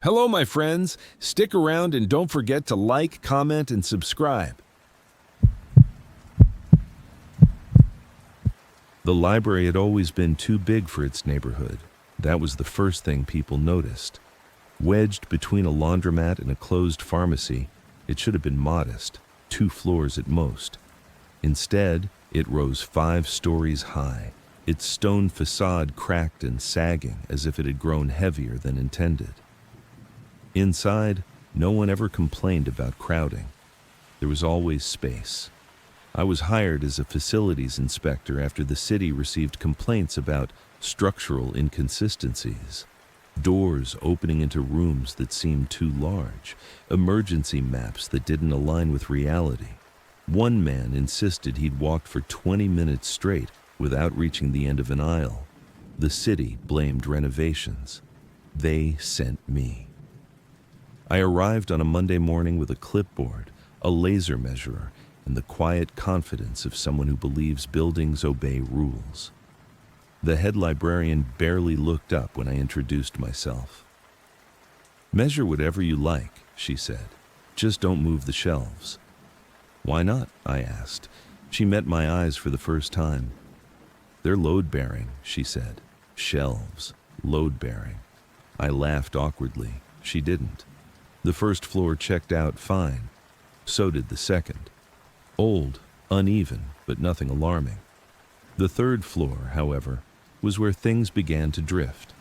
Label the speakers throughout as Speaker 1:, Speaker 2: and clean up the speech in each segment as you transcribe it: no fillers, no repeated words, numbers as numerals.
Speaker 1: Hello, my friends. Stick around and don't forget to like, comment, and subscribe. The library had always been too big for its neighborhood. That was the first thing people noticed. Wedged between a laundromat and a closed pharmacy, it should have been modest, 2 floors at most. Instead, it rose 5 stories high, its stone facade cracked and sagging as if it had grown heavier than intended. Inside, no one ever complained about crowding. There was always space. I was hired as a facilities inspector after the city received complaints about structural inconsistencies. Doors opening into rooms that seemed too large, emergency maps that didn't align with reality. One man insisted he'd walked for 20 minutes straight without reaching the end of an aisle. The city blamed renovations. They sent me. I arrived on a Monday morning with a clipboard, a laser measurer, and the quiet confidence of someone who believes buildings obey rules. The head librarian barely looked up when I introduced myself. "Measure whatever you like," she said. "Just don't move the shelves." "Why not?" I asked. She met my eyes for the first time. "They're load-bearing," she said. "Shelves, load-bearing." I laughed awkwardly. She didn't. The first floor checked out fine. So did the second. Old, uneven, but nothing alarming. The third floor, however, was where things began to drift.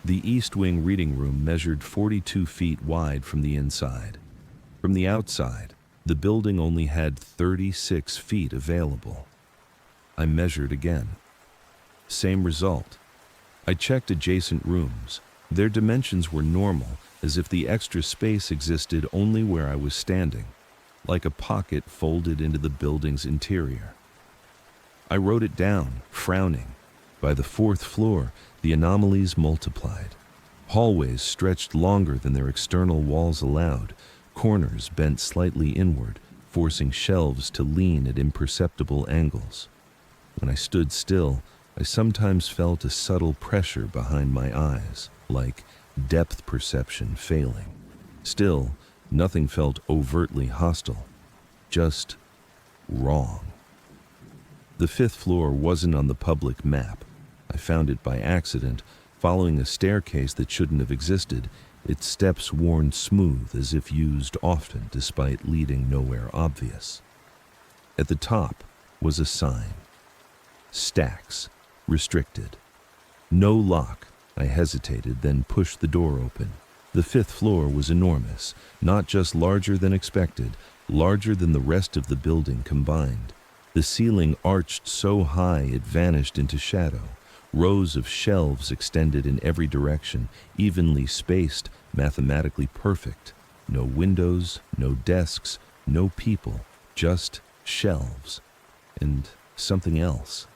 Speaker 1: The East Wing reading room measured 42 feet wide from the inside. From the outside, the building only had 36 feet available. I measured again. Same result. I checked adjacent rooms. Their dimensions were normal, as if the extra space existed only where I was standing, like a pocket folded into the building's interior. I wrote it down, frowning. By the 4th floor, the anomalies multiplied. Hallways stretched longer than their external walls allowed, corners bent slightly inward, forcing shelves to lean at imperceptible angles. When I stood still, I sometimes felt a subtle pressure behind my eyes, like depth perception failing. Still, nothing felt overtly hostile, just wrong. The 5th floor wasn't on the public map. I found it by accident, following a staircase that shouldn't have existed, its steps worn smooth as if used often despite leading nowhere obvious. At the top was a sign. Stacks, restricted. No lock. I hesitated, then pushed the door open. The 5th floor was enormous, not just larger than expected, larger than the rest of the building combined. The ceiling arched so high it vanished into shadow. Rows of shelves extended in every direction, evenly spaced, mathematically perfect. No windows, no desks, no people, just shelves. And something else.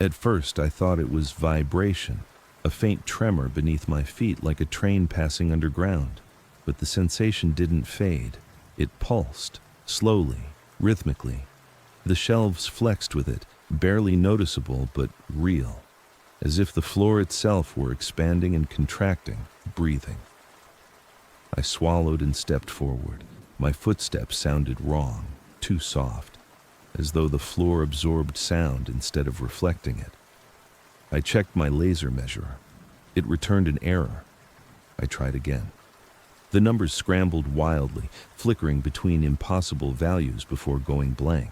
Speaker 1: At first, I thought it was vibration, a faint tremor beneath my feet like a train passing underground. But the sensation didn't fade. It pulsed, slowly, rhythmically. The shelves flexed with it, barely noticeable but real, as if the floor itself were expanding and contracting, breathing. I swallowed and stepped forward. My footsteps sounded wrong, too soft, as though the floor absorbed sound instead of reflecting it. I checked my laser measurer. It returned an error. I tried again. The numbers scrambled wildly, flickering between impossible values before going blank.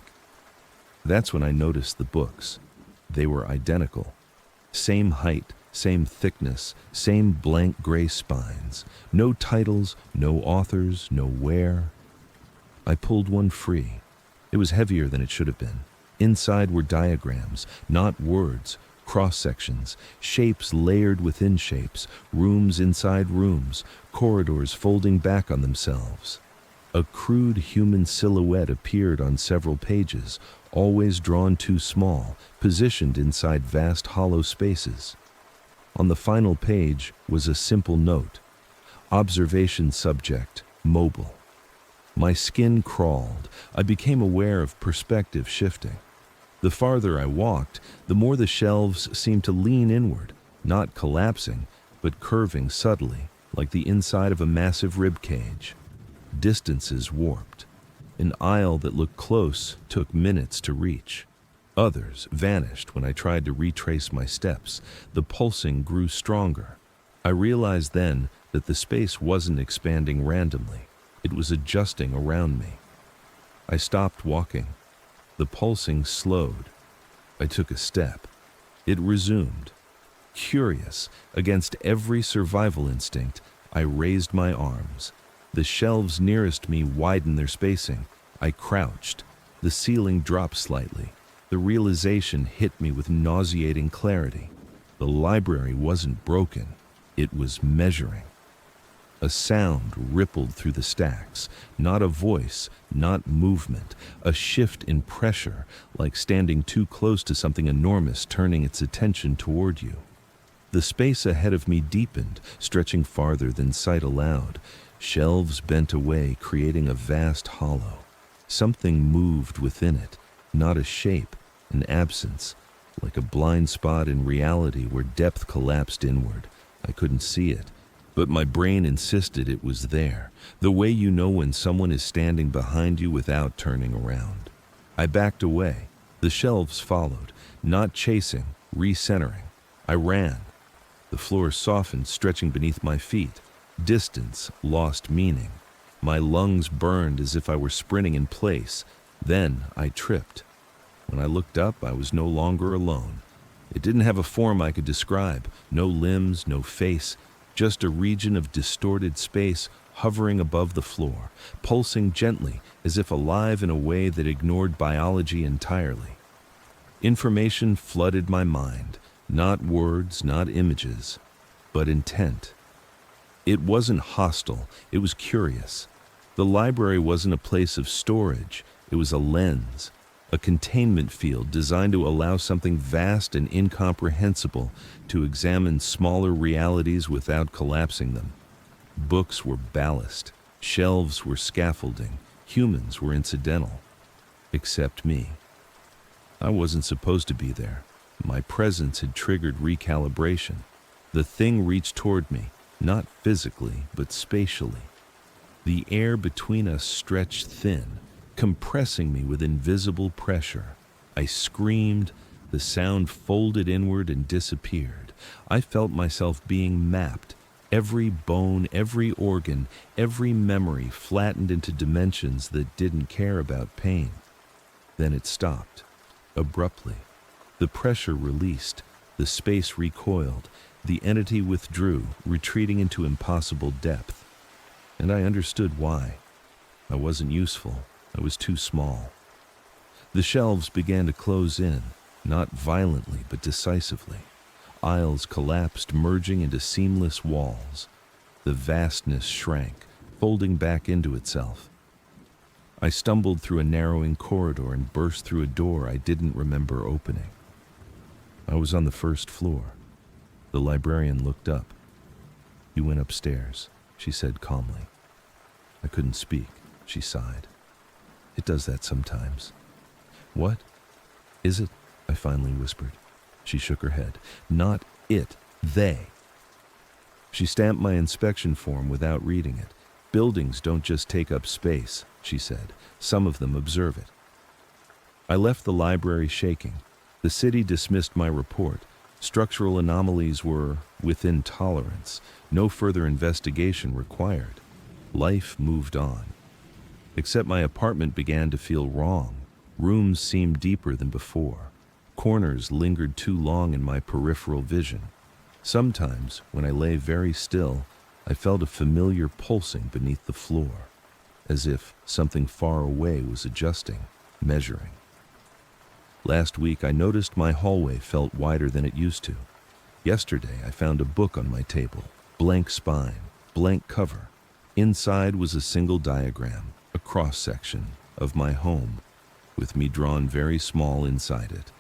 Speaker 1: That's when I noticed the books. They were identical. Same height, same thickness, same blank gray spines. No titles, no authors, no where. I pulled one free. It was heavier than it should have been. Inside were diagrams, not words, cross-sections, shapes layered within shapes, rooms inside rooms, corridors folding back on themselves. A crude human silhouette appeared on several pages, always drawn too small, positioned inside vast hollow spaces. On the final page was a simple note: observation subject, mobile. My skin crawled. I became aware of perspective shifting. The farther I walked, the more the shelves seemed to lean inward, not collapsing, but curving subtly, like the inside of a massive rib cage. Distances warped. An aisle that looked close took minutes to reach. Others vanished when I tried to retrace my steps. The pulsing grew stronger. I realized then that the space wasn't expanding randomly. It was adjusting around me. I stopped walking. The pulsing slowed. I took a step. It resumed. Curious, against every survival instinct, I raised my arms. The shelves nearest me widened their spacing. I crouched. The ceiling dropped slightly. The realization hit me with nauseating clarity. The library wasn't broken. It was measuring. A sound rippled through the stacks. Not a voice, not movement. A shift in pressure, like standing too close to something enormous turning its attention toward you. The space ahead of me deepened, stretching farther than sight allowed. Shelves bent away, creating a vast hollow. Something moved within it, not a shape, an absence, like a blind spot in reality where depth collapsed inward. I couldn't see it, but my brain insisted it was there, the way you know when someone is standing behind you without turning around. I backed away. The shelves followed, not chasing, recentering. I ran. The floor softened, stretching beneath my feet. Distance lost meaning. My lungs burned as if I were sprinting in place. Then I tripped. When I looked up, I was no longer alone. It didn't have a form I could describe. No limbs, no face, just a region of distorted space hovering above the floor, pulsing gently as if alive in a way that ignored biology entirely. Information flooded my mind. Not words, not images, but intent. It wasn't hostile, it was curious. The library wasn't a place of storage, it was a lens, a containment field designed to allow something vast and incomprehensible to examine smaller realities without collapsing them. Books were ballast, shelves were scaffolding, humans were incidental. Except me. I wasn't supposed to be there. My presence had triggered recalibration. The thing reached toward me, not physically, but spatially. The air between us stretched thin, compressing me with invisible pressure. I screamed. The sound folded inward and disappeared. I felt myself being mapped. Every bone, every organ, every memory flattened into dimensions that didn't care about pain. Then it stopped, abruptly. The pressure released, the space recoiled, the entity withdrew, retreating into impossible depth. And I understood why. I wasn't useful. I was too small. The shelves began to close in, not violently but decisively. Aisles collapsed, merging into seamless walls. The vastness shrank, folding back into itself. I stumbled through a narrowing corridor and burst through a door I didn't remember opening. I was on the first floor. The librarian looked up. "You went upstairs," she said calmly. I couldn't speak. She sighed. "It does that sometimes." "What is it?" I finally whispered. She shook her head. "Not it, they." She stamped my inspection form without reading it. "Buildings don't just take up space," she said. "Some of them observe it." I left the library shaking. The city dismissed my report. Structural anomalies were within tolerance. No further investigation required. Life moved on. Except my apartment began to feel wrong. Rooms seemed deeper than before. Corners lingered too long in my peripheral vision. Sometimes, when I lay very still, I felt a familiar pulsing beneath the floor, as if something far away was adjusting, measuring. Last week, I noticed my hallway felt wider than it used to. Yesterday, I found a book on my table, blank spine, blank cover. Inside was a single diagram, a cross-section of my home, with me drawn very small inside it,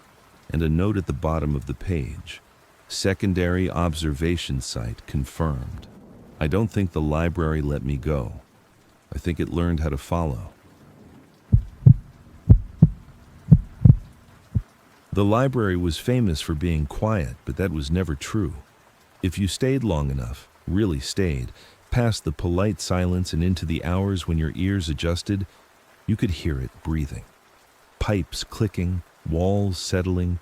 Speaker 1: and a note at the bottom of the page. Secondary observation site confirmed. I don't think the library let me go. I think it learned how to follow. The library was famous for being quiet, but that was never true. If you stayed long enough, really stayed, past the polite silence and into the hours when your ears adjusted, you could hear it breathing. Pipes clicking, walls settling,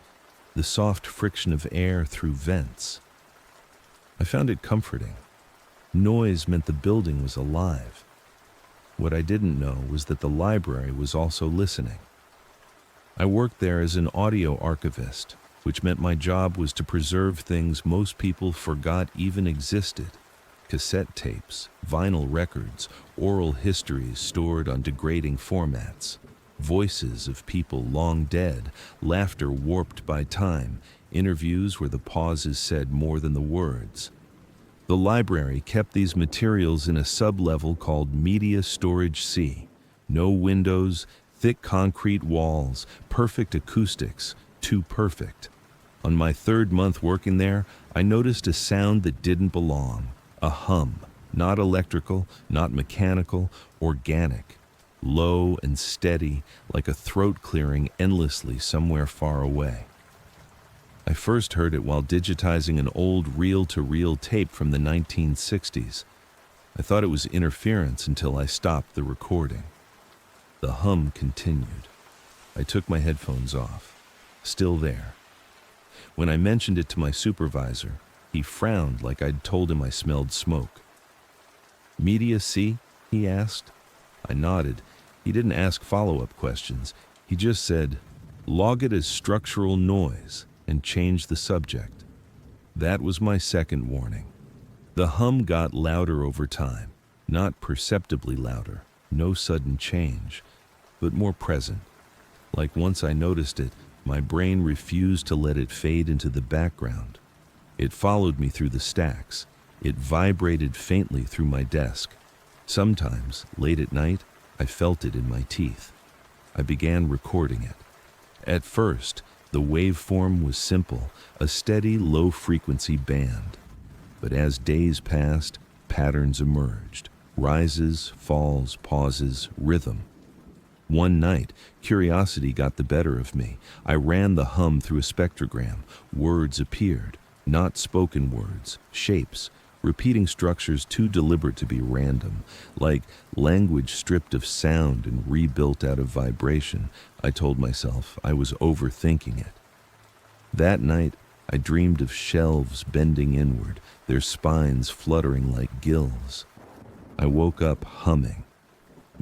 Speaker 1: the soft friction of air through vents. I found it comforting. Noise meant the building was alive. What I didn't know was that the library was also listening. I worked there as an audio archivist, which meant my job was to preserve things most people forgot even existed. Cassette tapes, vinyl records, oral histories stored on degrading formats, voices of people long dead, laughter warped by time, interviews where the pauses said more than the words. The library kept these materials in a sub-level called Media Storage C. No windows, thick concrete walls, perfect acoustics, too perfect. On my third month working there, I noticed a sound that didn't belong. A hum, not electrical, not mechanical, organic. Low and steady, like a throat clearing endlessly somewhere far away. I first heard it while digitizing an old reel-to-reel tape from the 1960s. I thought it was interference until I stopped the recording. The hum continued. I took my headphones off. Still there. When I mentioned it to my supervisor, he frowned like I'd told him I smelled smoke. "Media C?" he asked. I nodded. He didn't ask follow-up questions. He just said, "Log it as structural noise," and changed the subject. That was my second warning. The hum got louder over time, not perceptibly louder, no sudden change, but more present. Like once I noticed it, my brain refused to let it fade into the background. It followed me through the stacks. It vibrated faintly through my desk. Sometimes, late at night, I felt it in my teeth. I began recording it. At first, the waveform was simple, a steady, low-frequency band. But as days passed, patterns emerged. Rises, falls, pauses, rhythm. One night, curiosity got the better of me. I ran the hum through a spectrogram. Words appeared, not spoken words, shapes, repeating structures too deliberate to be random, like language stripped of sound and rebuilt out of vibration. I told myself I was overthinking it. That night, I dreamed of shelves bending inward, their spines fluttering like gills. I woke up humming.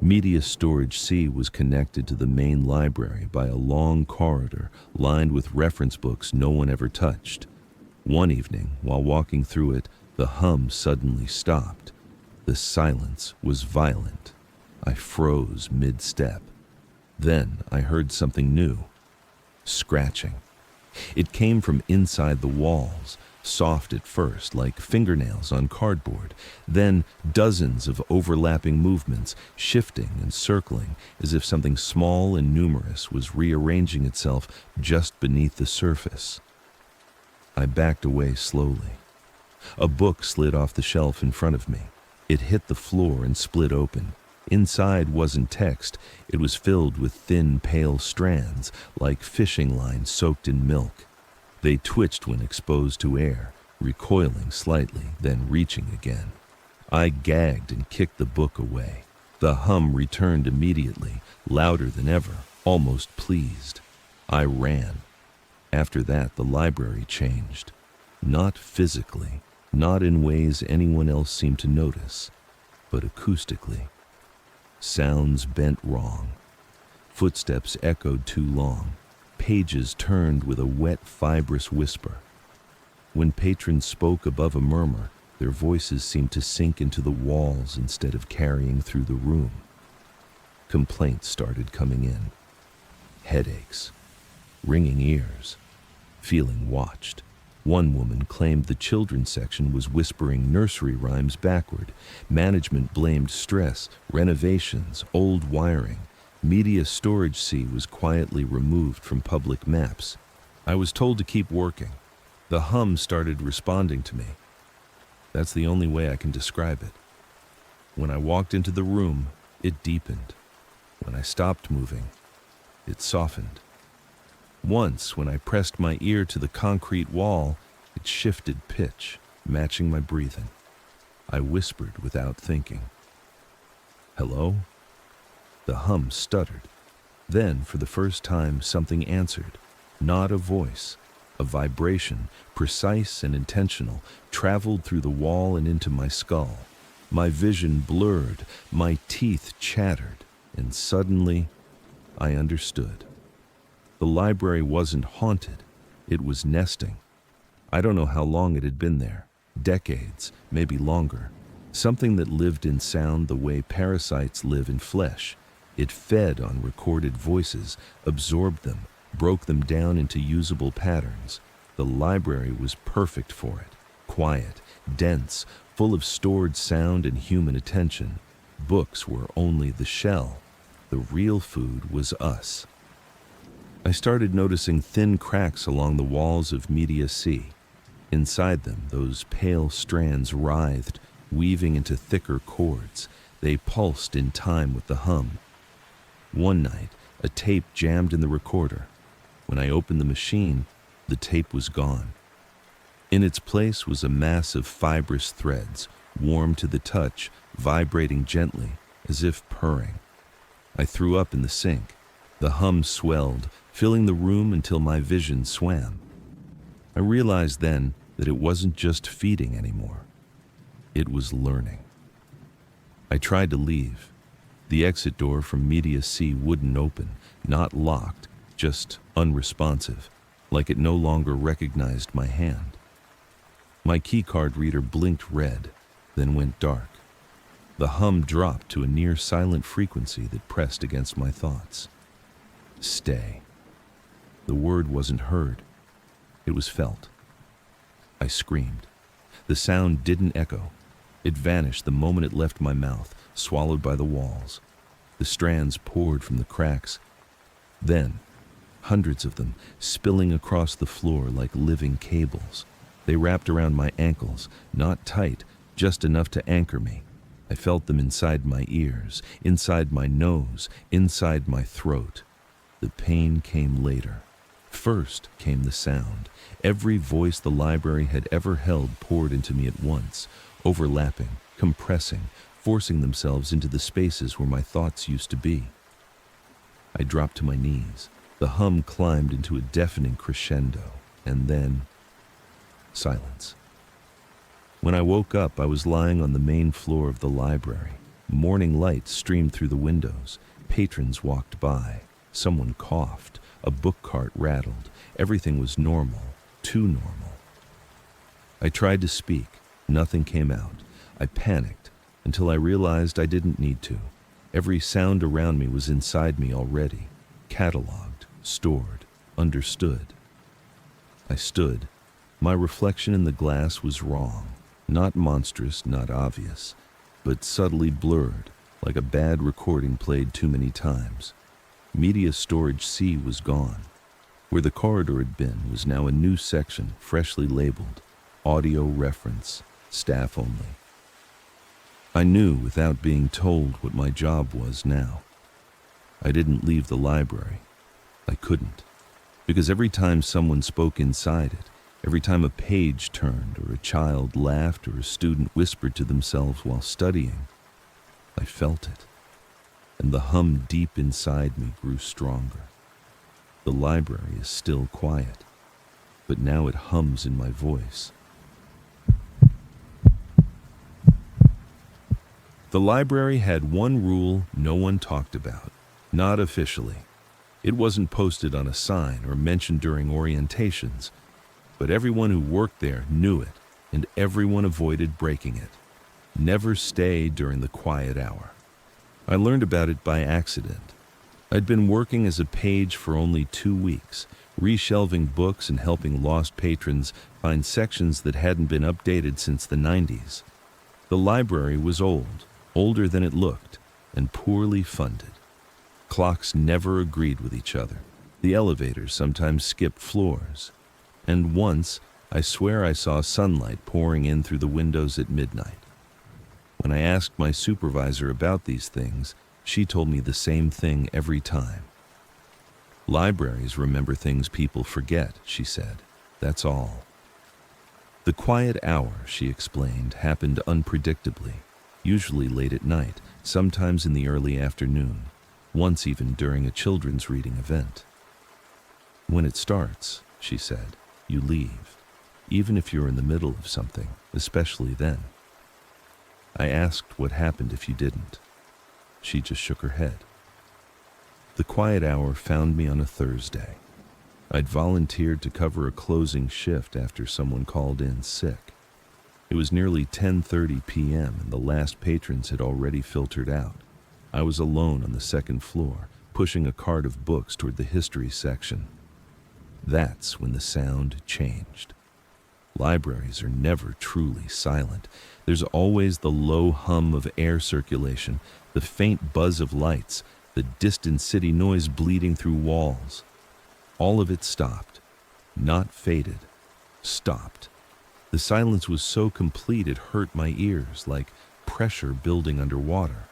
Speaker 1: Media Storage C was connected to the main library by a long corridor lined with reference books no one ever touched. One evening, while walking through it, the hum suddenly stopped. The silence was violent. I froze mid-step. Then I heard something new. Scratching. It came from inside the walls, soft at first, like fingernails on cardboard, then dozens of overlapping movements, shifting and circling, as if something small and numerous was rearranging itself just beneath the surface. I backed away slowly. A book slid off the shelf in front of me. It hit the floor and split open. Inside wasn't text. It was filled with thin, pale strands, like fishing lines soaked in milk. They twitched when exposed to air, recoiling slightly, then reaching again. I gagged and kicked the book away. The hum returned immediately, louder than ever, almost pleased. I ran. After that, the library changed. Not physically, not in ways anyone else seemed to notice, but acoustically. Sounds bent wrong. Footsteps echoed too long. Pages turned with a wet, fibrous whisper. When patrons spoke above a murmur, their voices seemed to sink into the walls instead of carrying through the room. Complaints started coming in. Headaches. Ringing ears. Feeling watched. One woman claimed the children's section was whispering nursery rhymes backward. Management blamed stress, renovations, old wiring. Media Storage C was quietly removed from public maps. I was told to keep working. The hum started responding to me. That's the only way I can describe it. When I walked into the room, it deepened. When I stopped moving, it softened. Once, when I pressed my ear to the concrete wall, it shifted pitch, matching my breathing. I whispered without thinking. "Hello?" The hum stuttered. Then, for the first time, something answered. Not a voice. A vibration, precise and intentional, traveled through the wall and into my skull. My vision blurred, my teeth chattered, and suddenly I understood. The library wasn't haunted, it was nesting. I don't know how long it had been there. Decades, maybe longer. Something that lived in sound the way parasites live in flesh. It fed on recorded voices, absorbed them, broke them down into usable patterns. The library was perfect for it. Quiet, dense, full of stored sound and human attention. Books were only the shell. The real food was us. I started noticing thin cracks along the walls of Media C. Inside them, those pale strands writhed, weaving into thicker chords. They pulsed in time with the hum. One night, a tape jammed in the recorder. When I opened the machine, the tape was gone. In its place was a mass of fibrous threads, warm to the touch, vibrating gently, as if purring. I threw up in the sink. The hum swelled, filling the room until my vision swam. I realized then that it wasn't just feeding anymore. It was learning. I tried to leave. The exit door from Media C wouldn't open, not locked, just unresponsive, like it no longer recognized my hand. My keycard reader blinked red, then went dark. The hum dropped to a near-silent frequency that pressed against my thoughts. Stay. The word wasn't heard. It was felt. I screamed. The sound didn't echo. It vanished the moment it left my mouth, swallowed by the walls. The strands poured from the cracks. Then, hundreds of them, spilling across the floor like living cables. They wrapped around my ankles, not tight, just enough to anchor me. I felt them inside my ears, inside my nose, inside my throat. The pain came later. First came the sound. Every voice the library had ever held poured into me at once, overlapping, compressing, forcing themselves into the spaces where my thoughts used to be. I dropped to my knees. The hum climbed into a deafening crescendo, and then silence. When I woke up, I was lying on the main floor of the library. Morning light streamed through the windows. Patrons walked by. Someone coughed. A book cart rattled. Everything was normal, too normal. I tried to speak. Nothing came out. I panicked until I realized I didn't need to. Every sound around me was inside me already, cataloged, stored, understood. I stood. My reflection in the glass was wrong. Not monstrous, not obvious, but subtly blurred, like a bad recording played too many times. Media Storage C was gone. Where the corridor had been was now a new section, freshly labeled, audio reference, staff only. I knew without being told what my job was now. I didn't leave the library. I couldn't. Because every time someone spoke inside it, every time a page turned or a child laughed or a student whispered to themselves while studying, I felt it. And the hum deep inside me grew stronger. The library is still quiet, but now it hums in my voice. The library had one rule no one talked about, not officially. It wasn't posted on a sign or mentioned during orientations, but everyone who worked there knew it, and everyone avoided breaking it. Never stay during the quiet hour. I learned about it by accident. I'd been working as a page for only 2 weeks, reshelving books and helping lost patrons find sections that hadn't been updated since the 90s. The library was old, older than it looked, and poorly funded. Clocks never agreed with each other. The elevators sometimes skipped floors. And once, I swear I saw sunlight pouring in through the windows at midnight. When I asked my supervisor about these things, she told me the same thing every time. Libraries remember things people forget, she said. That's all. The quiet hour, she explained, happened unpredictably, usually late at night, sometimes in the early afternoon, once even during a children's reading event. When it starts, she said, you leave, even if you're in the middle of something, especially then. I asked what happened if you didn't. She just shook her head. The quiet hour found me on a Thursday. I'd volunteered to cover a closing shift after someone called in sick. It was nearly 10:30 p.m. and the last patrons had already filtered out. I was alone on the second floor, pushing a cart of books toward the history section. That's when the sound changed. Libraries are never truly silent. There's always the low hum of air circulation, the faint buzz of lights, the distant city noise bleeding through walls. All of it stopped. Not faded. Stopped. The silence was so complete it hurt my ears, like pressure building underwater.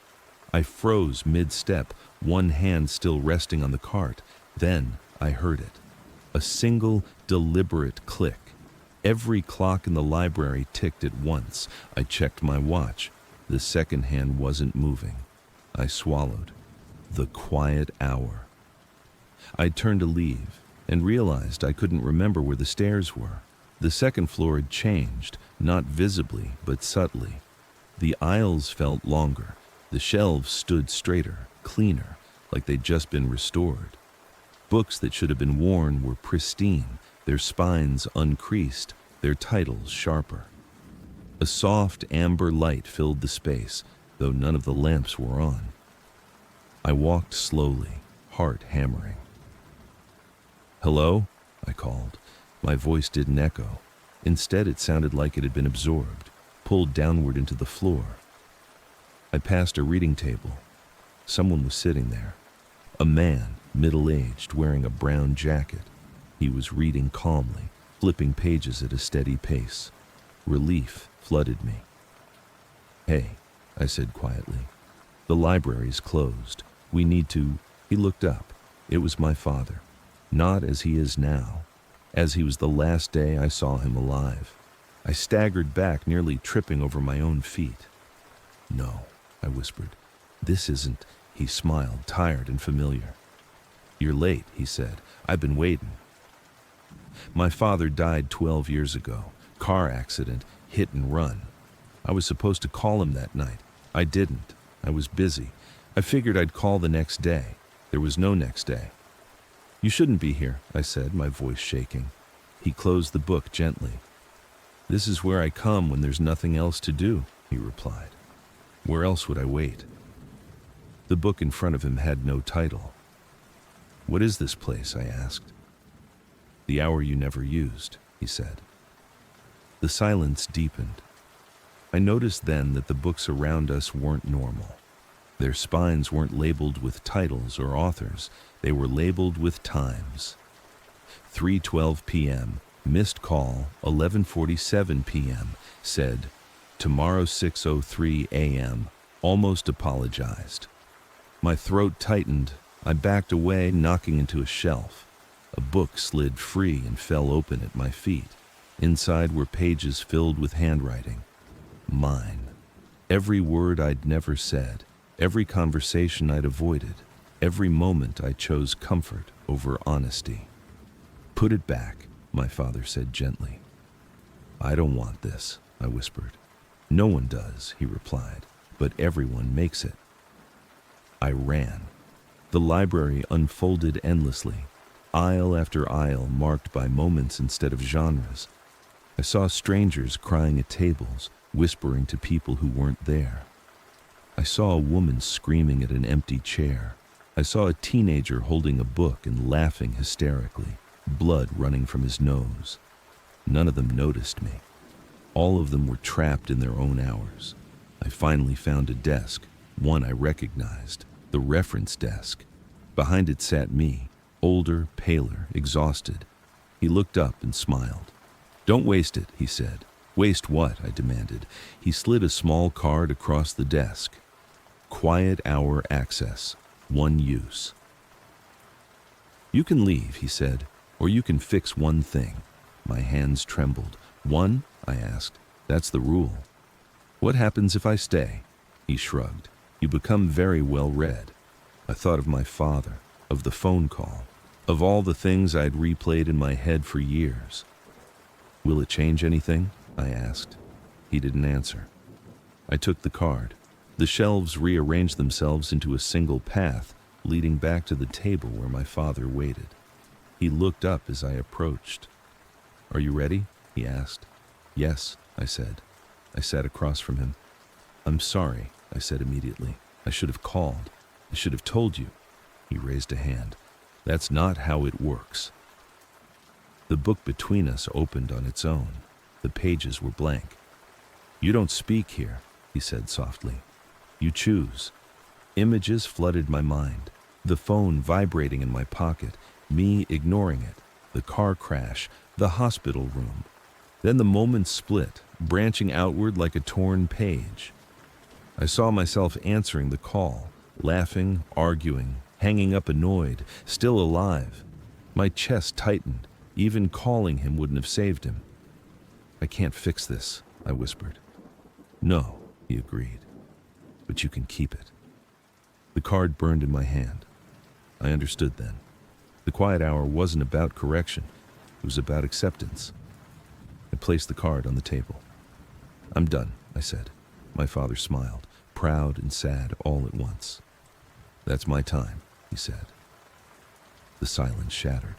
Speaker 1: I froze mid-step, one hand still resting on the cart. Then I heard it. A single, deliberate click. Every clock in the library ticked at once. I checked my watch. The second hand wasn't moving. I swallowed. The quiet hour. I turned to leave and realized I couldn't remember where the stairs were. The second floor had changed, not visibly, but subtly. The aisles felt longer. The shelves stood straighter, cleaner, like they'd just been restored. Books that should have been worn were pristine, their spines uncreased, their titles sharper. A soft amber light filled the space, though none of the lamps were on. I walked slowly, heart hammering. "Hello?" I called. My voice didn't echo. Instead, it sounded like it had been absorbed, pulled downward into the floor. I passed a reading table. Someone was sitting there. A man, middle-aged, wearing a brown jacket. He was reading calmly, flipping pages at a steady pace. Relief flooded me. "Hey," I said quietly. "The library's closed. We need to—" He looked up. It was my father. Not as he is now. As he was the last day I saw him alive. I staggered back, nearly tripping over my own feet. "No," I whispered. "This isn't—" He smiled, tired and familiar. "You're late," he said. "I've been waiting." My father died 12 years ago. Car accident, hit and run. I was supposed to call him that night. I didn't. I was busy. I figured I'd call the next day. There was no next day. "You shouldn't be here," I said, my voice shaking. He closed the book gently. "This is where I come when there's nothing else to do," he replied. "Where else would I wait?" The book in front of him had no title. "What is this place?" I asked. "The Hour You Never Used," he said. The silence deepened. I noticed then that the books around us weren't normal. Their spines weren't labeled with titles or authors. They were labeled with times. 3:12 p.m., missed call, 11:47 p.m., said, tomorrow 6:03 a.m., almost apologized. My throat tightened. I backed away, knocking into a shelf. A book slid free and fell open at my feet. Inside were pages filled with handwriting. Mine. Every word I'd never said, every conversation I'd avoided, every moment I chose comfort over honesty. "Put it back," my father said gently. "I don't want this," I whispered. "No one does," he replied, "but everyone makes it." I ran. The library unfolded endlessly, aisle after aisle marked by moments instead of genres. I saw strangers crying at tables, whispering to people who weren't there. I saw a woman screaming at an empty chair. I saw a teenager holding a book and laughing hysterically, blood running from his nose. None of them noticed me. All of them were trapped in their own hours. I finally found a desk, one I recognized, the reference desk. Behind it sat me, older, paler, exhausted. He looked up and smiled. "Don't waste it," he said. "Waste what?" I demanded. He slid a small card across the desk. Quiet Hour Access. One use. "You can leave," he said, "or you can fix one thing." My hands trembled. "One?" I asked. That's the rule. What happens if I stay? He shrugged. You become very well read. I thought of my father, of the phone call, of all the things I'd replayed in my head for years. Will it change anything? I asked. He didn't answer. I took the card. The shelves rearranged themselves into a single path, leading back to the table where my father waited. He looked up as I approached. Are you ready? He asked. Yes, I said. I sat across from him. I'm sorry, I said immediately. I should have called. I should have told you. He raised a hand. That's not how it works. The book between us opened on its own. The pages were blank. You don't speak here, he said softly. You choose. Images flooded my mind. The phone vibrating in my pocket, me ignoring it, the car crash, the hospital room. Then the moment split, branching outward like a torn page. I saw myself answering the call, laughing, arguing, hanging up annoyed, still alive. My chest tightened. Even calling him wouldn't have saved him. I can't fix this, I whispered. No, he agreed. But you can keep it. The card burned in my hand. I understood then. The quiet hour wasn't about correction. It was about acceptance. I placed the card on the table. I'm done, I said. My father smiled, proud and sad all at once. That's my time, he said. The silence shattered.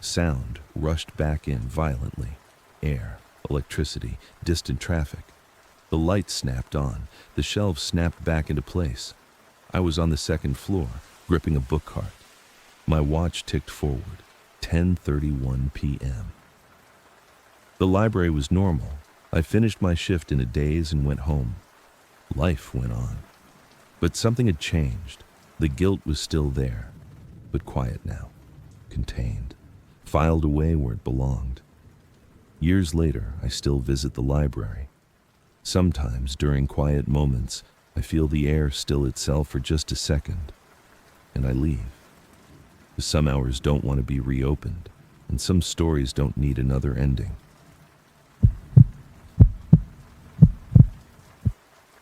Speaker 1: Sound rushed back in violently. Air, electricity, distant traffic. The lights snapped on. The shelves snapped back into place. I was on the second floor, gripping a book cart. My watch ticked forward. 10:31 p.m. The library was normal. I finished my shift in a daze and went home. Life went on. But something had changed. The guilt was still there, but quiet now, contained, filed away where it belonged. Years later, I still visit the library. Sometimes, during quiet moments, I feel the air still itself for just a second, and I leave. Some hours don't want to be reopened, and some stories don't need another ending.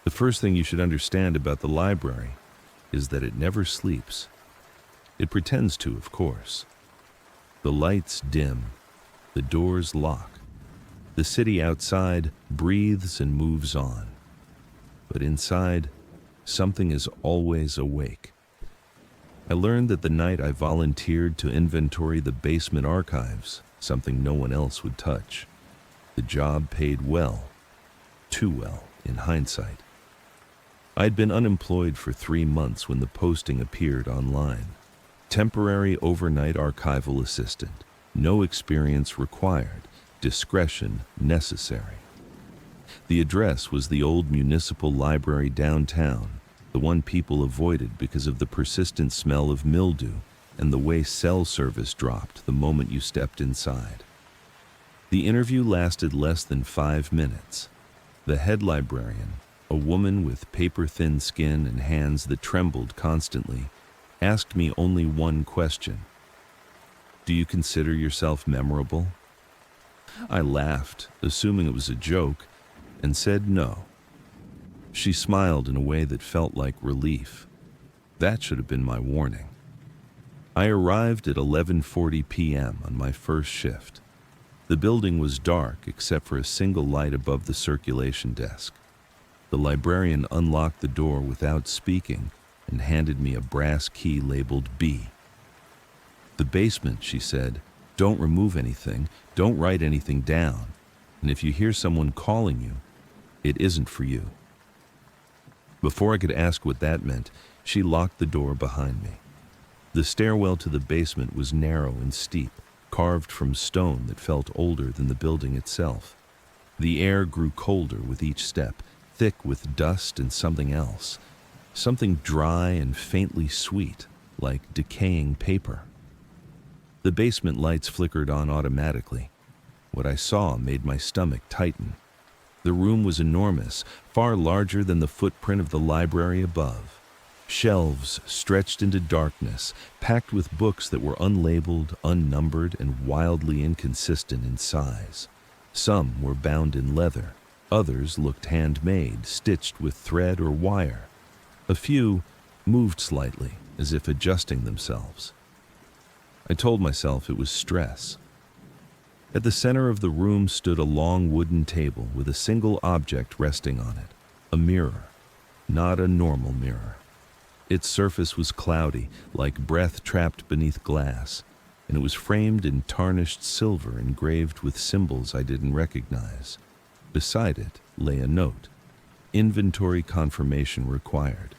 Speaker 1: The first thing you should understand about the library is that it never sleeps. It pretends to, of course. The lights dim, the doors lock. The city outside breathes and moves on. But inside, something is always awake. I learned that the night I volunteered to inventory the basement archives, something no one else would touch. The job paid well, too well in hindsight. I'd been unemployed for 3 months when the posting appeared online. Temporary overnight archival assistant. No experience required. Discretion necessary. The address was the old municipal library downtown, the one people avoided because of the persistent smell of mildew and the way cell service dropped the moment you stepped inside. The interview lasted less than 5 minutes. The head librarian, a woman with paper-thin skin and hands that trembled constantly, asked me only one question. Do you consider yourself memorable? I laughed, assuming it was a joke, and said no. She smiled in a way that felt like relief. That should have been my warning. I arrived at 11:40 p.m. on my first shift. The building was dark except for a single light above the circulation desk. The librarian unlocked the door without speaking and handed me a brass key labeled B. The basement, she said. Don't remove anything, don't write anything down, and if you hear someone calling you, it isn't for you. Before I could ask what that meant, she locked the door behind me. The stairwell to the basement was narrow and steep, carved from stone that felt older than the building itself. The air grew colder with each step, thick with dust and something else, something dry and faintly sweet, like decaying paper. The basement lights flickered on automatically. What I saw made my stomach tighten. The room was enormous, far larger than the footprint of the library above. Shelves stretched into darkness, packed with books that were unlabeled, unnumbered, and wildly inconsistent in size. Some were bound in leather, others looked handmade, stitched with thread or wire. A few moved slightly, as if adjusting themselves. I told myself it was stress. At the center of the room stood a long wooden table with a single object resting on it, a mirror, not a normal mirror. Its surface was cloudy, like breath trapped beneath glass, and it was framed in tarnished silver engraved with symbols I didn't recognize. Beside it lay a note. Inventory confirmation required.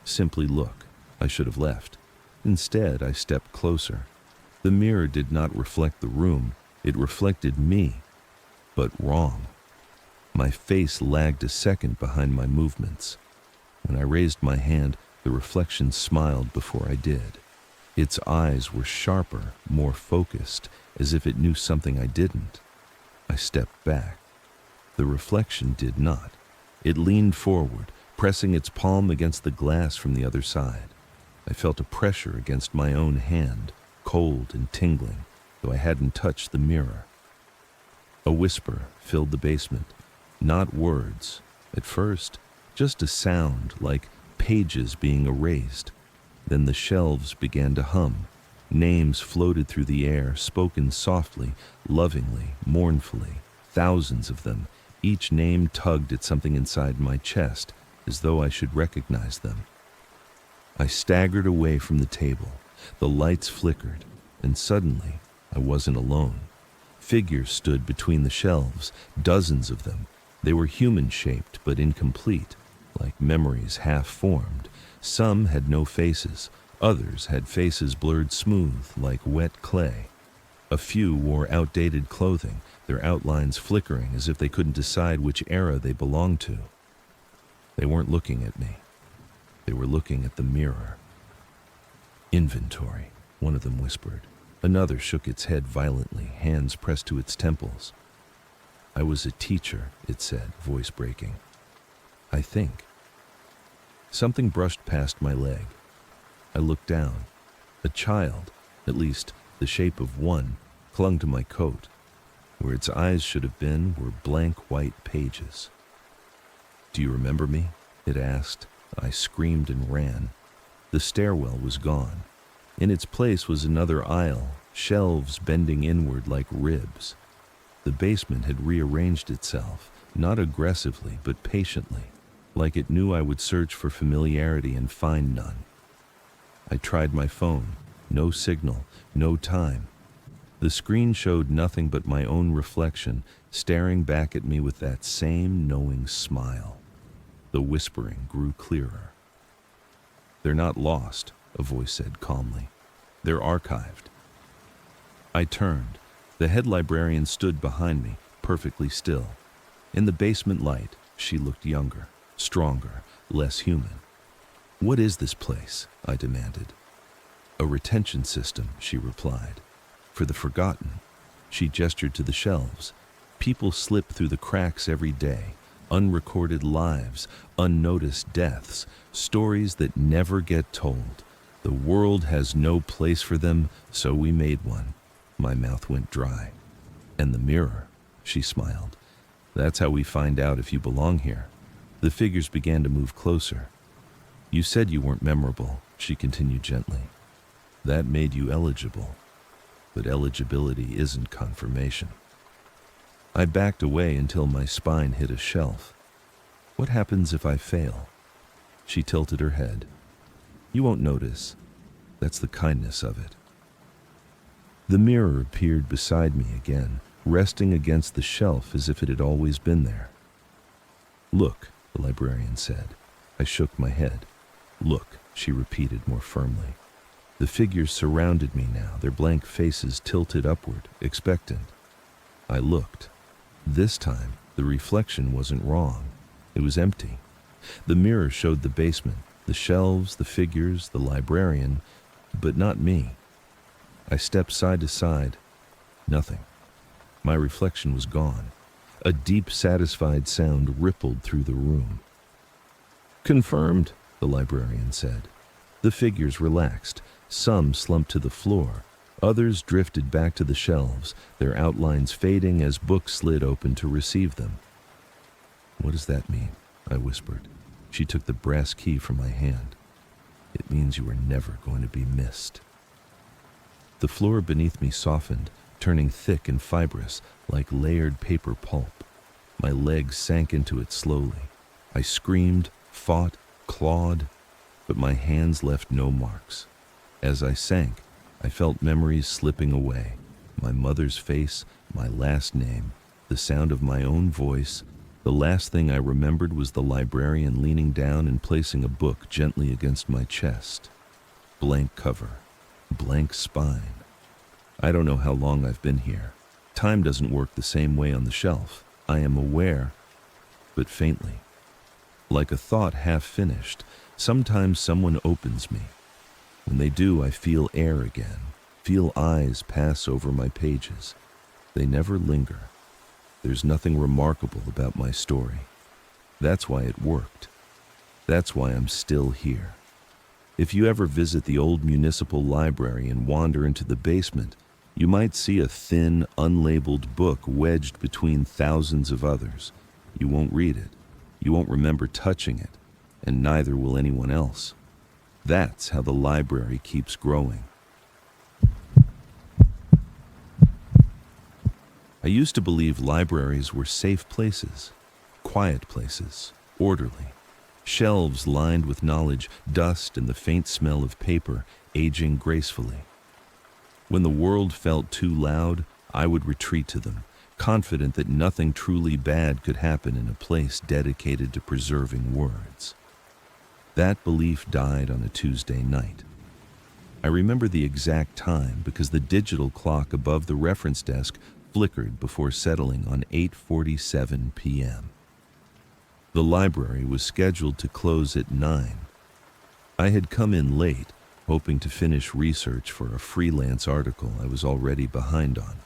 Speaker 1: Simply look. I should have left. Instead, I stepped closer. The mirror did not reflect the room. It reflected me, but wrong. My face lagged a second behind my movements. When I raised my hand, the reflection smiled before I did. Its eyes were sharper, more focused, as if it knew something I didn't. I stepped back. The reflection did not. It leaned forward, pressing its palm against the glass from the other side. I felt a pressure against my own hand, cold and tingling, though I hadn't touched the mirror. A whisper filled the basement. Not words. At first, just a sound like pages being erased. Then the shelves began to hum. Names floated through the air, spoken softly, lovingly, mournfully. Thousands of them. Each name tugged at something inside my chest, as though I should recognize them. I staggered away from the table. The lights flickered, and suddenly I wasn't alone. Figures stood between the shelves, dozens of them. They were human-shaped but incomplete, like memories half-formed. Some had no faces, others had faces blurred smooth, like wet clay. A few wore outdated clothing, their outlines flickering as if they couldn't decide which era they belonged to. They weren't looking at me. They were looking at the mirror. "Inventory," one of them whispered. Another shook its head violently, hands pressed to its temples. "I was a teacher," it said, voice breaking. "I think." Something brushed past my leg. I looked down. A child, at least the shape of one, clung to my coat. Where its eyes should have been were blank white pages. "Do you remember me?" it asked. I screamed and ran. The stairwell was gone. In its place was another aisle, shelves bending inward like ribs. The basement had rearranged itself, not aggressively but patiently, like it knew I would search for familiarity and find none. I tried my phone. No signal, no time. The screen showed nothing but my own reflection, staring back at me with that same knowing smile. The whispering grew clearer. "They're not lost," a voice said calmly. "They're archived." I turned. The head librarian stood behind me, perfectly still. In the basement light, she looked younger, stronger, less human. "What is this place?" I demanded. "A retention system," she replied. "For the forgotten." She gestured to the shelves. "People slip through the cracks every day. Unrecorded lives, unnoticed deaths, stories that never get told. The world has no place for them, so we made one." My mouth went dry. "And the mirror," she smiled. "That's how we find out if you belong here." The figures began to move closer. "You said you weren't memorable," she continued gently. "That made you eligible. But eligibility isn't confirmation." I backed away until my spine hit a shelf. "What happens if I fail?" She tilted her head. "You won't notice. That's the kindness of it." The mirror appeared beside me again, resting against the shelf as if it had always been there. "Look," the librarian said. I shook my head. "Look," she repeated more firmly. The figures surrounded me now, their blank faces tilted upward, expectant. I looked. This time, the reflection wasn't wrong. It was empty. The mirror showed the basement, the shelves, the figures, the librarian, but not me. I stepped side to side. Nothing. My reflection was gone. A deep, satisfied sound rippled through the room. "Confirmed," the librarian said. The figures relaxed. Some slumped to the floor. Others drifted back to the shelves, their outlines fading as books slid open to receive them. "What does that mean?" I whispered. She took the brass key from my hand. "It means you are never going to be missed." The floor beneath me softened, turning thick and fibrous like layered paper pulp. My legs sank into it slowly. I screamed, fought, clawed, but my hands left no marks. As I sank, I felt memories slipping away. My mother's face, my last name, the sound of my own voice. The last thing I remembered was the librarian leaning down and placing a book gently against my chest. Blank cover, blank spine. I don't know how long I've been here. Time doesn't work the same way on the shelf. I am aware, but faintly. Like a thought half finished, sometimes someone opens me. When they do, I feel air again, feel eyes pass over my pages. They never linger. There's nothing remarkable about my story. That's why it worked. That's why I'm still here. If you ever visit the old municipal library and wander into the basement, you might see a thin, unlabeled book wedged between thousands of others. You won't read it. You won't remember touching it, and neither will anyone else. That's how the library keeps growing. I used to believe libraries were safe places, quiet places, orderly. Shelves lined with knowledge, dust, and the faint smell of paper aging gracefully. When the world felt too loud, I would retreat to them, confident that nothing truly bad could happen in a place dedicated to preserving words. That belief died on a Tuesday night. I remember the exact time because the digital clock above the reference desk flickered before settling on 8:47 p.m. The library was scheduled to close at 9. I had come in late, hoping to finish research for a freelance article I was already behind on.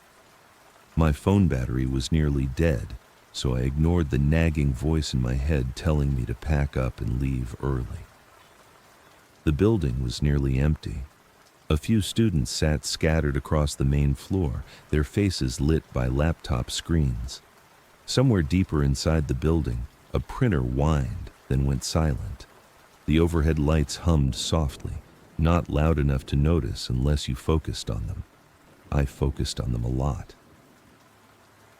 Speaker 1: My phone battery was nearly dead, so I ignored the nagging voice in my head telling me to pack up and leave early. The building was nearly empty. A few students sat scattered across the main floor, their faces lit by laptop screens. Somewhere deeper inside the building, a printer whined, then went silent. The overhead lights hummed softly, not loud enough to notice unless you focused on them. I focused on them a lot.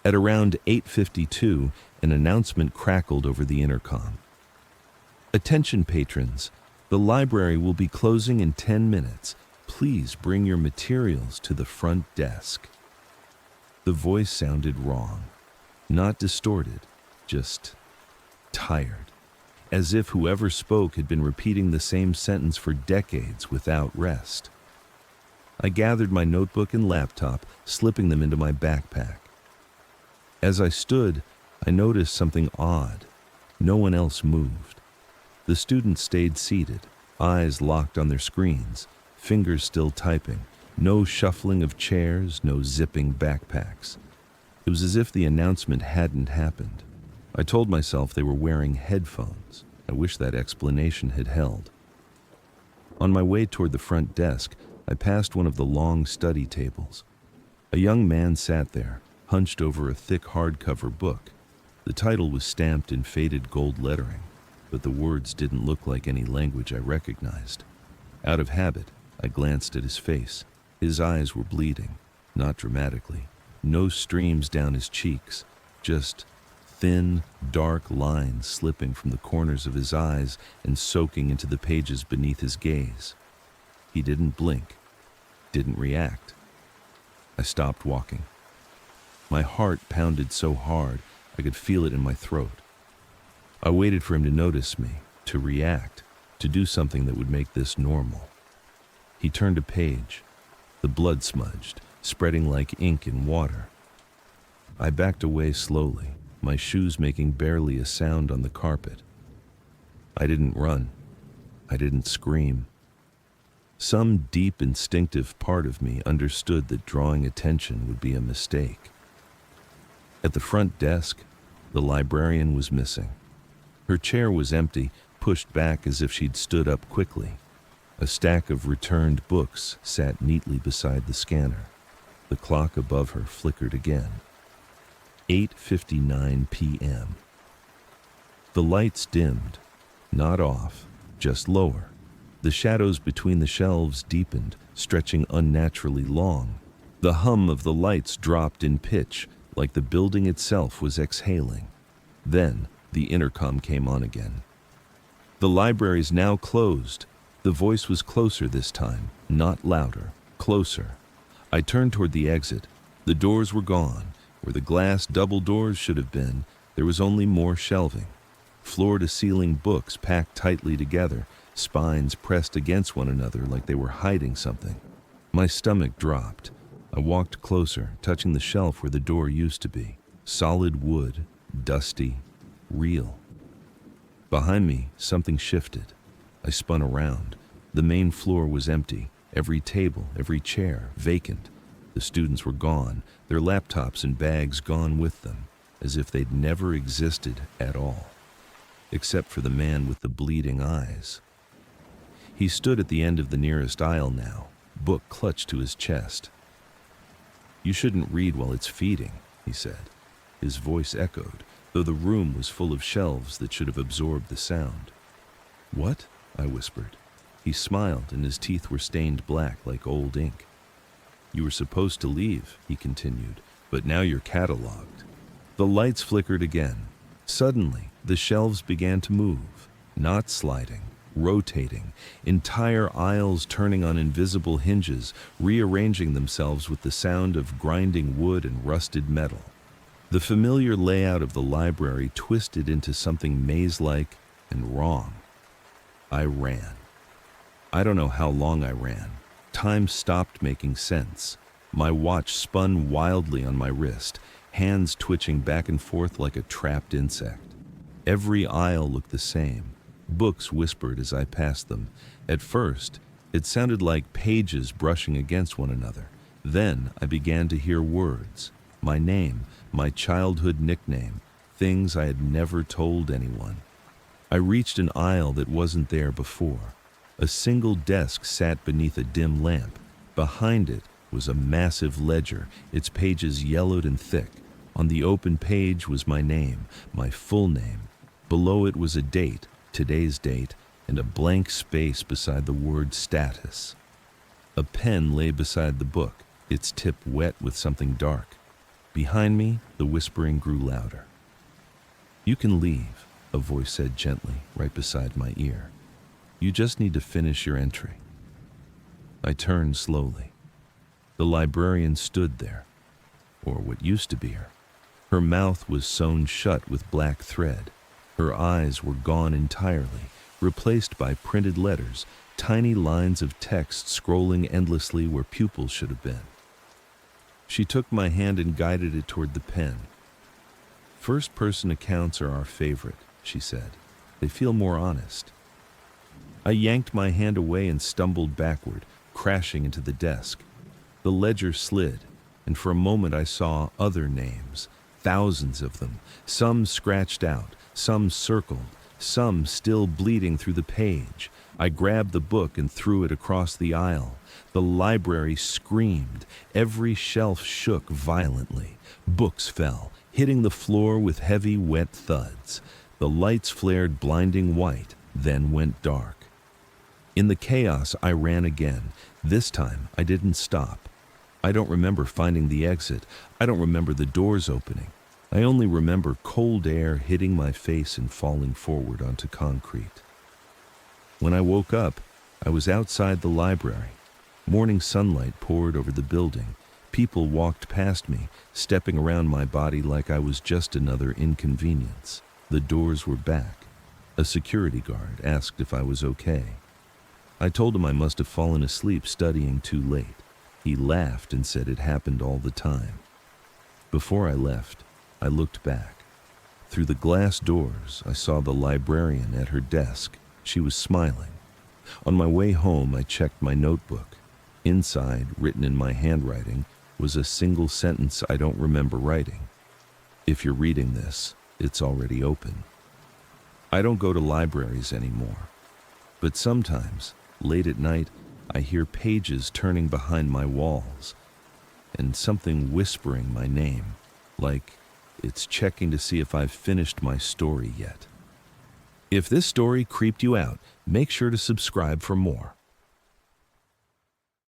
Speaker 1: At around 8:52, an announcement crackled over the intercom. "Attention patrons, the library will be closing in 10 minutes. Please bring your materials to the front desk." The voice sounded wrong, not distorted, just tired, as if whoever spoke had been repeating the same sentence for decades without rest. I gathered my notebook and laptop, slipping them into my backpack. As I stood, I noticed something odd. No one else moved. The students stayed seated, eyes locked on their screens, fingers still typing. No shuffling of chairs, no zipping backpacks. It was as if the announcement hadn't happened. I told myself they were wearing headphones. I wish that explanation had held. On my way toward the front desk, I passed one of the long study tables. A young man sat there, hunched over a thick hardcover book. The title was stamped in faded gold lettering, but the words didn't look like any language I recognized. Out of habit, I glanced at his face. His eyes were bleeding, not dramatically. No streams down his cheeks, just thin, dark lines slipping from the corners of his eyes and soaking into the pages beneath his gaze. He didn't blink, didn't react. I stopped walking. My heart pounded so hard I could feel it in my throat. I waited for him to notice me, to react, to do something that would make this normal. He turned a page. The blood smudged, spreading like ink in water. I backed away slowly, my shoes making barely a sound on the carpet. I didn't run. I didn't scream. Some deep instinctive part of me understood that drawing attention would be a mistake. At the front desk, the librarian was missing. Her chair was empty, pushed back as if she'd stood up quickly. A stack of returned books sat neatly beside the scanner. The clock above her flickered again. 8:59 p.m. The lights dimmed, not off, just lower. The shadows between the shelves deepened, stretching unnaturally long. The hum of the lights dropped in pitch, like the building itself was exhaling. Then, the intercom came on again. "The library's now closed." The voice was closer this time, not louder, closer. I turned toward the exit. The doors were gone. Where the glass double doors should have been, there was only more shelving. Floor-to-ceiling books packed tightly together, spines pressed against one another like they were hiding something. My stomach dropped. I walked closer, touching the shelf where the door used to be. Solid wood, dusty, real. Behind me, something shifted. I spun around. The main floor was empty. Every table, every chair, vacant. The students were gone, their laptops and bags gone with them, as if they'd never existed at all. Except for the man with the bleeding eyes. He stood at the end of the nearest aisle now, book clutched to his chest. "You shouldn't read while it's feeding," he said. His voice echoed, though the room was full of shelves that should have absorbed the sound. "What?" I whispered. He smiled, and his teeth were stained black like old ink. "You were supposed to leave," he continued, "but now you're cataloged." The lights flickered again. Suddenly, the shelves began to move, not sliding, rotating, entire aisles turning on invisible hinges, rearranging themselves with the sound of grinding wood and rusted metal. The familiar layout of the library twisted into something maze-like and wrong. I ran. I don't know how long I ran. Time stopped making sense. My watch spun wildly on my wrist, hands twitching back and forth like a trapped insect. Every aisle looked the same. Books whispered as I passed them. At first, it sounded like pages brushing against one another. Then I began to hear words. My name, my childhood nickname, things I had never told anyone. I reached an aisle that wasn't there before. A single desk sat beneath a dim lamp. Behind it was a massive ledger, its pages yellowed and thick. On the open page was my name, my full name. Below it was a date, today's date, and a blank space beside the word status. A pen lay beside the book, its tip wet with something dark. Behind me, the whispering grew louder. "You can leave," a voice said gently, right beside my ear. "You just need to finish your entry." I turned slowly. The librarian stood there, or what used to be her. Her mouth was sewn shut with black thread. Her eyes were gone entirely, replaced by printed letters, tiny lines of text scrolling endlessly where pupils should have been. She took my hand and guided it toward the pen. "First-person accounts are our favorite," she said. "They feel more honest." I yanked my hand away and stumbled backward, crashing into the desk. The ledger slid, and for a moment I saw other names, thousands of them, some scratched out, some circled, some still bleeding through the page. I grabbed the book and threw it across the aisle. The library screamed. Every shelf shook violently. Books fell, hitting the floor with heavy, wet thuds. The lights flared blinding white, then went dark. In the chaos, I ran again. This time, I didn't stop. I don't remember finding the exit. I don't remember the doors opening. I only remember cold air hitting my face and falling forward onto concrete. When I woke up, I was outside the library. Morning sunlight poured over the building. People walked past me, stepping around my body like I was just another inconvenience. The doors were back. A security guard asked if I was okay. I told him I must have fallen asleep studying too late. He laughed and said it happened all the time. Before I left, I looked back. Through the glass doors, I saw the librarian at her desk. She was smiling. On my way home, I checked my notebook. Inside, written in my handwriting, was a single sentence I don't remember writing. If you're reading this, it's already open. I don't go to libraries anymore, but sometimes Late at night, I hear pages turning behind my walls, and something whispering my name, like it's checking to see if I've finished my story yet. If this story creeped you out, make sure to subscribe for more.